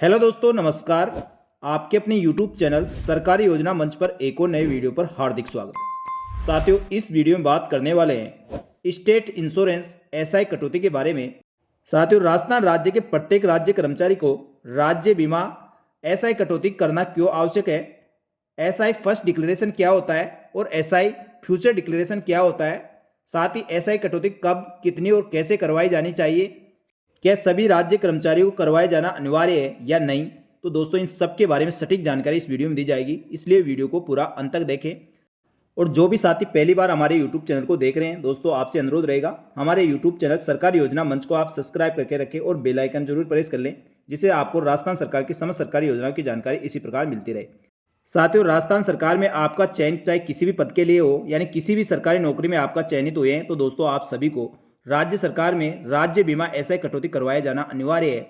Hello दोस्तों, नमस्कार। आपके अपने यूट्यूब चैनल सरकारी योजना मंच पर एक और नए वीडियो पर हार्दिक स्वागत। साथियों, इस वीडियो में बात करने वाले हैं स्टेट इंश्योरेंस एसआई कटौती के बारे में। साथियों, राजस्थान राज्य के प्रत्येक राज्य कर्मचारी को राज्य बीमा एसआई कटौती करना क्यों आवश्यक है, एसआई फर्स्ट डिक्लेरेशन क्या होता है और एसआई फ्यूचर डिक्लेरेशन क्या होता है, साथ ही एसआई कटौती कब, कितनी और कैसे करवाई जानी चाहिए, क्या सभी राज्य कर्मचारियों को करवाया जाना अनिवार्य है या नहीं। तो दोस्तों, इन सब के बारे में सटीक जानकारी इस वीडियो में दी जाएगी, इसलिए वीडियो को पूरा अंत तक देखें। और जो भी साथी पहली बार हमारे यूट्यूब चैनल को देख रहे हैं, दोस्तों आपसे अनुरोध रहेगा हमारे यूट्यूब चैनल सरकारी योजना मंच को आप सब्सक्राइब करके रखें और बेल आइकन जरूर प्रेस कर लें, जिससे आपको राजस्थान सरकार की समस्त सरकारी योजनाओं की जानकारी इसी प्रकार मिलती रहे। साथियों, राजस्थान सरकार में आपका चयन चाहे किसी भी पद के लिए हो, यानी किसी भी सरकारी नौकरी में आपका चयनित हुए हैं, तो दोस्तों आप सभी को राज्य सरकार में राज्य बीमा एसआई कटौती करवाया जाना अनिवार्य है।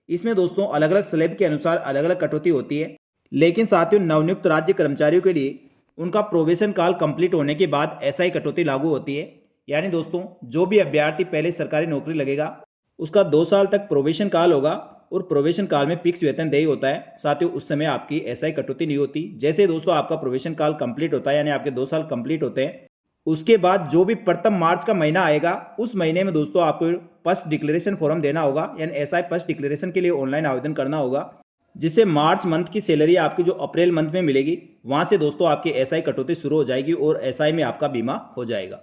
इसमें दोस्तों अलग अलग स्लैब के अनुसार अलग अलग कटौती होती है, लेकिन साथियों नवनियुक्त राज्य कर्मचारियों के लिए उनका प्रोबेशन काल कंप्लीट होने के बाद एसआई कटौती लागू होती है। यानी दोस्तों, जो भी अभ्यर्थी पहले सरकारी नौकरी लगेगा उसका 2 साल तक प्रोबेशन काल होगा और प्रोबेशन काल में फिक्स वेतन देय होता है। साथियों, उस समय आपकी एसआई कटौती नहीं होती। जैसे दोस्तों आपका प्रोबेशन काल कंप्लीट होता है, यानी आपके 2 साल कंप्लीट होते हैं, उसके बाद जो भी प्रथम मार्च का महीना आएगा उस महीने में दोस्तों आपको फर्स्ट डिक्लेरेशन फॉर्म देना होगा, यानी एसआई फर्स्ट डिक्लेरेशन के लिए ऑनलाइन आवेदन करना होगा, जिससे मार्च मंथ की सैलरी आपकी जो अप्रैल मंथ में मिलेगी, वहां से दोस्तों आपकी एसआई कटौती शुरू हो जाएगी और एसआई में आपका बीमा हो जाएगा।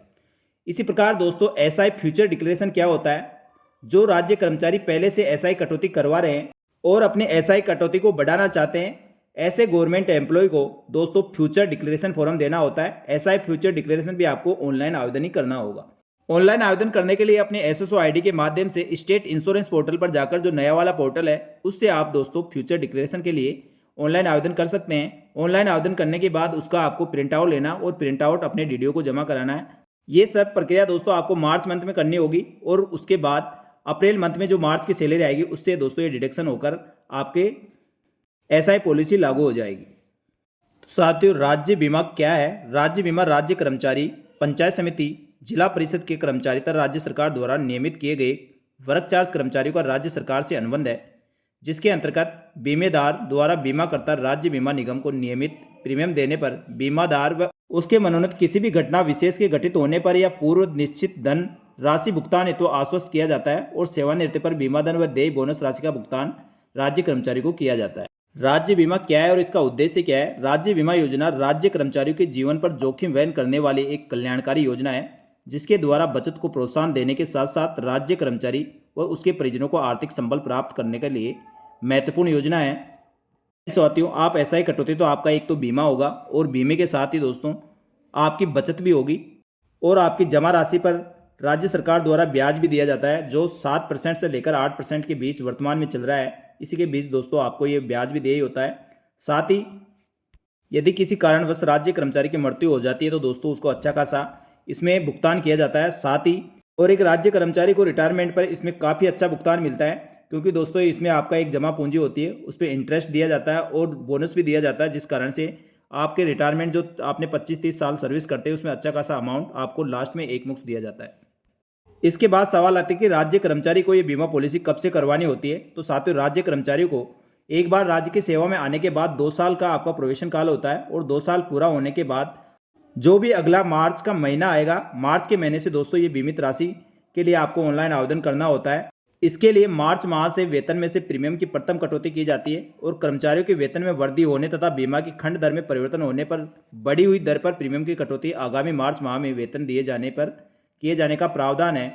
इसी प्रकार दोस्तों एसआई फ्यूचर डिक्लेरेशन क्या होता है, जो राज्य कर्मचारी पहले से एसआई कटौती करवा रहे हैं और अपने एसआई कटौती को बढ़ाना चाहते हैं, ऐसे गवर्नमेंट एम्प्लॉय को दोस्तों फ्यूचर डिक्लेरेशन फॉर्म देना होता है। एसआई फ्यूचर डिक्लेरेशन भी आपको ऑनलाइन आवेदन ही करना होगा। ऑनलाइन आवेदन करने के लिए अपने एसएसओ आईडी के माध्यम से स्टेट इंश्योरेंस पोर्टल पर जाकर, जो नया वाला पोर्टल है, उससे आप दोस्तों फ्यूचर डिक्लेरेशन के लिए ऑनलाइन आवेदन कर सकते हैं। ऑनलाइन आवेदन करने के बाद उसका आपको प्रिंट आउट लेना और प्रिंट आउट अपने डीडीओ को जमा कराना है। ये सब प्रक्रिया दोस्तों आपको मार्च मंथ में करनी होगी और उसके बाद अप्रैल मंथ में जो मार्च की सैलरी आएगी उससे दोस्तों ये डिडक्शन होकर आपके एसआई पॉलिसी लागू हो जाएगी। तो साथियों, राज्य बीमा क्या है? राज्य बीमा राज्य कर्मचारी, पंचायत समिति, जिला परिषद के कर्मचारी तथा राज्य सरकार द्वारा नियमित किए गए वर्क चार्ज कर्मचारियों का राज्य सरकार से अनुबंध है, जिसके अंतर्गत बीमेदार द्वारा बीमाकर्ता राज्य बीमा निगम को नियमित प्रीमियम देने पर बीमादार व उसके मनोनीत किसी भी घटना विशेष के घटित होने पर या पूर्व निश्चित धन राशि भुगतान हेतु आश्वस्त किया जाता है और सेवानिवृत्ति पर बीमा धन व देय बोनस राशि का भुगतान राज्य कर्मचारी को किया जाता है। राज्य बीमा क्या है और इसका उद्देश्य क्या है? राज्य बीमा योजना राज्य कर्मचारियों के जीवन पर जोखिम वहन करने वाली एक कल्याणकारी योजना है, जिसके द्वारा बचत को प्रोत्साहन देने के साथ साथ राज्य कर्मचारी व उसके परिजनों को आर्थिक संबल प्राप्त करने के लिए महत्वपूर्ण योजना है। साथियों, आप एसआई कटौती तो आपका एक तो बीमा होगा और बीमे के साथ ही दोस्तों आपकी बचत भी होगी और आपकी जमा राशि पर राज्य सरकार द्वारा ब्याज भी दिया जाता है, जो 7% से लेकर 8% के बीच वर्तमान में चल रहा है। इसी के बीच दोस्तों आपको ये ब्याज भी देय होता है। साथ ही यदि किसी कारणवश राज्य कर्मचारी की मृत्यु हो जाती है तो दोस्तों उसको अच्छा खासा इसमें भुगतान किया जाता है। साथ ही और एक राज्य कर्मचारी को रिटायरमेंट पर इसमें काफ़ी अच्छा भुगतान मिलता है, क्योंकि दोस्तों इसमें आपका एक जमा पूंजी होती है, उस पर इंटरेस्ट दिया जाता है और बोनस भी दिया जाता है, जिस कारण से आपके रिटायरमेंट जो आपने 25-30 साल सर्विस करते हैं उसमें अच्छा खासा अमाउंट आपको लास्ट में एक मुश्त दिया जाता है। इसके बाद सवाल आता है कि राज्य कर्मचारी को ये बीमा पॉलिसी कब से करवानी होती है। तो साथियों, राज्य कर्मचारियों को एक बार राज्य की सेवा में आने के बाद 2 साल का आपका प्रोबेशन काल होता है और 2 साल पूरा होने के बाद जो भी अगला मार्च का महीना आएगा, मार्च के महीने से दोस्तों ये बीमित राशि के लिए आपको ऑनलाइन आवेदन करना होता है। इसके लिए मार्च माह से वेतन में से प्रीमियम की प्रथम कटौती की जाती है और कर्मचारियों के वेतन में वृद्धि होने तथा बीमा की खंड दर में परिवर्तन होने पर बढ़ी हुई दर पर प्रीमियम की कटौती आगामी मार्च माह में वेतन दिए जाने पर किए जाने का प्रावधान है।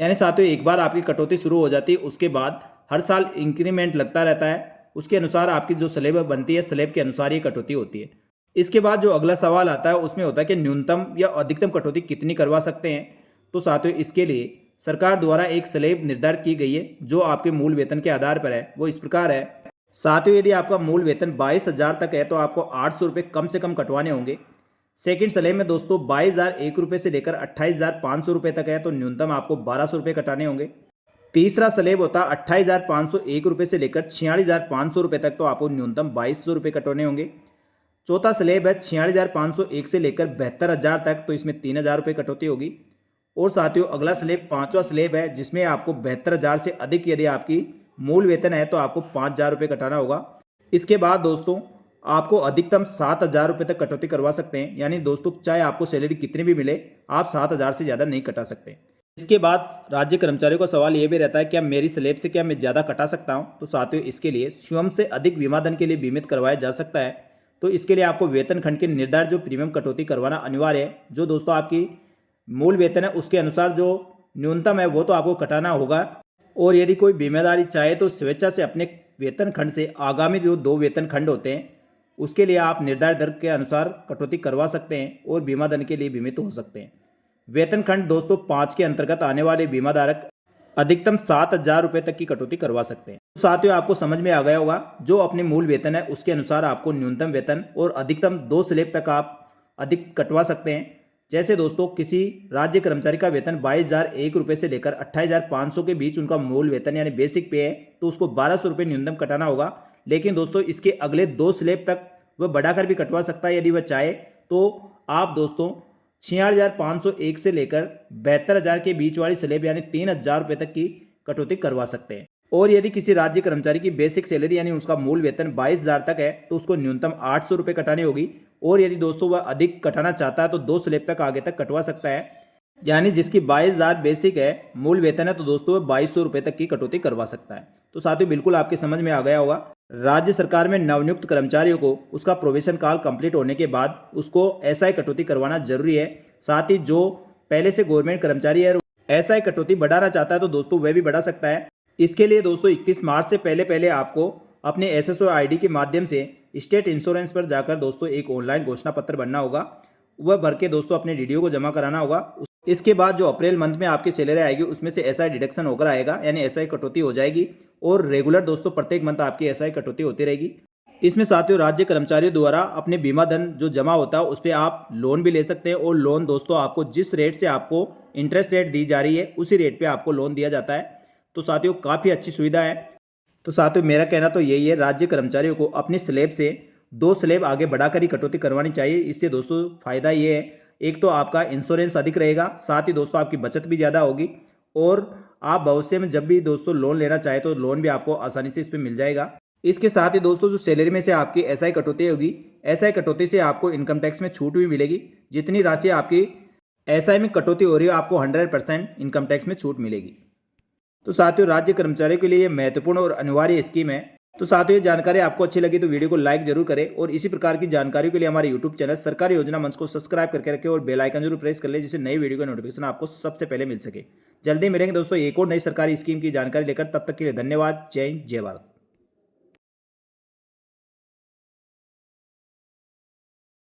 यानी साथियों, एक बार आपकी कटौती शुरू हो जाती है उसके बाद हर साल इंक्रीमेंट लगता रहता है, उसके अनुसार आपकी जो स्लैब बनती है स्लैब के अनुसार ये कटौती होती है। इसके बाद जो अगला सवाल आता है उसमें होता है कि न्यूनतम या अधिकतम कटौती कितनी करवा सकते हैं। तो साथियों, इसके लिए सरकार द्वारा एक स्लैब निर्धारित की गई है जो आपके मूल वेतन के आधार पर है। वो इस प्रकार है। साथियों, यदि आपका मूल वेतन 22,000 तक है तो आपको 800 रुपये कम से कम कटवाने होंगे। सेकंड स्लैब में दोस्तों 22,001 रुपये से लेकर 28,500 रुपये तक है तो न्यूनतम आपको 1,200 रुपये कटाने होंगे। तीसरा स्लैब होता है 28,501 रुपये से लेकर 46,500 रुपये तक, तो आपको न्यूनतम 2,200 रुपये कटवाने होंगे। चौथा स्लैब है 46,501 से लेकर 72,000 तक, तो इसमें 3,000 रुपये कटौती होगी। और साथियों, अगला स्लैब 5वां स्लैब है जिसमें आपको 72,000 से अधिक यदि आपकी मूल वेतन है तो आपको 5,000 रुपये कटाना होगा। इसके बाद दोस्तों आपको अधिकतम 7,000 रुपये तक कटौती करवा सकते हैं। यानी दोस्तों चाहे आपको सैलरी कितनी भी मिले, आप 7,000 से ज़्यादा नहीं कटा सकते। इसके बाद राज्य कर्मचारियों का सवाल ये भी रहता है क्या मेरी स्लैब से क्या मैं ज़्यादा कटा सकता हूँ? तो साथियों इसके लिए स्वयं से अधिक बीमा धन के लिए बीमित करवाया जा सकता है। तो इसके लिए आपको वेतन खंड के निर्धारित जो प्रीमियम कटौती करवाना अनिवार्य है। जो दोस्तों आपकी मूल वेतन है उसके अनुसार जो न्यूनतम है वो तो आपको कटाना होगा। और यदि कोई बीमादारी चाहे तो स्वेच्छा से अपने वेतन खंड से आगामी जो 2 वेतन खंड होते हैं उसके लिए आप निर्धारित दर के अनुसार कटौती करवा सकते हैं और बीमा धन के लिए बीमित हो सकते हैं। वेतन खंड दोस्तों 5 के अंतर्गत आने वाले बीमाधारक अधिकतम 7,000 रुपये तक की कटौती करवा सकते हैं। तो साथियों आपको समझ में आ गया होगा, जो अपने मूल वेतन है उसके अनुसार आपको न्यूनतम वेतन और अधिकतम 2 स्लैब तक आप अधिक कटवा सकते हैं। जैसे दोस्तों किसी राज्य कर्मचारी का वेतन 22,001 रुपये से लेकर 28,500 के बीच उनका मूल वेतन यानी बेसिक पे है, तो उसको 1,200 रुपये न्यूनतम कटाना होगा। लेकिन दोस्तों इसके अगले 2 स्लैब तक वह बढ़ाकर भी कटवा सकता है यदि वह चाहे। तो आप दोस्तों 66,501 से लेकर 72,000 के बीच वाली स्लैब यानी 3,000 रुपये तक की कटौती करवा सकते हैं। और यदि किसी राज्य कर्मचारी की बेसिक सैलरी यानी उसका मूल वेतन 22,000 तक है तो उसको न्यूनतम 800 रुपये कटानी होगी। और यदि दोस्तों वह अधिक कटाना चाहता है तो 2 स्लैब तक आगे तक कटवा सकता है। यानी जिसकी 22,000 बेसिक है, मूल वेतन है, तो दोस्तों वह 2,200 रुपये तक की कटौती करवा सकता है। तो साथियों बिल्कुल आपके समझ में आ गया होगा। राज्य सरकार में नवनियुक्त कर्मचारियों को उसका प्रोबेशन काल कंप्लीट होने के बाद उसको एसआई कटौती करवाना जरूरी है। साथ ही जो पहले से गवर्नमेंट कर्मचारी है एसआई कटौती बढ़ाना चाहता है तो दोस्तों वह भी बढ़ा सकता है। इसके लिए दोस्तों 31 मार्च से पहले आपको अपने एसएसओ आईडी के माध्यम से स्टेट इंश्योरेंस पर जाकर दोस्तों एक ऑनलाइन घोषणा पत्र भरना होगा। वह भर के दोस्तों अपने डीडीओ को जमा कराना होगा। इसके बाद जो अप्रैल मंथ में आपकी सैलरी आएगी उसमें से एसआई डिडक्शन होकर आएगा, यानी एसआई कटौती हो जाएगी। और रेगुलर दोस्तों प्रत्येक मंथ आपकी एसआई कटौती होती रहेगी। इसमें साथियों राज्य कर्मचारियों द्वारा अपने बीमा धन जो जमा होता है उस पर आप लोन भी ले सकते हैं। और लोन दोस्तों आपको जिस रेट से आपको इंटरेस्ट रेट दी जा रही है उसी रेट पे आपको लोन दिया जाता है। तो साथियों काफ़ी अच्छी सुविधा है। तो साथियों मेरा कहना तो यही है, राज्य कर्मचारियों को अपनी स्लैब से 2 स्लैब आगे बढ़ाकर ही कटौती करवानी चाहिए। इससे दोस्तों फायदा ये है, एक तो आपका इंश्योरेंस अधिक रहेगा, साथ ही दोस्तों आपकी बचत भी ज़्यादा होगी। और आप भविष्य में जब भी दोस्तों लोन लेना चाहे तो लोन भी आपको आसानी से इस पर मिल जाएगा। इसके साथ ही दोस्तों जो सैलरी में से आपकी एसआई कटौती होगी, एसआई कटौती से आपको इनकम टैक्स में छूट भी मिलेगी। जितनी राशि आपकी एसआई में कटौती हो रही है आपको 100% इनकम टैक्स में छूट मिलेगी। तो साथियों राज्य कर्मचारियों के लिए महत्वपूर्ण और अनिवार्य स्कीम है। तो साथियों ये जानकारी आपको अच्छी लगी तो वीडियो को लाइक जरूर करें और इसी प्रकार की जानकारियों के लिए हमारे यूट्यूब चैनल सरकारी योजना मंच को सब्सक्राइब करके रखें और बेल आइकन जरूर प्रेस कर लें जिससे नई वीडियो का नोटिफिकेशन आपको सबसे पहले मिल सके। जल्दी मिलेंगे दोस्तों एक और नई सरकारी स्कीम की जानकारी लेकर, तब तक के लिए धन्यवाद। जय हिंद, जय भारत।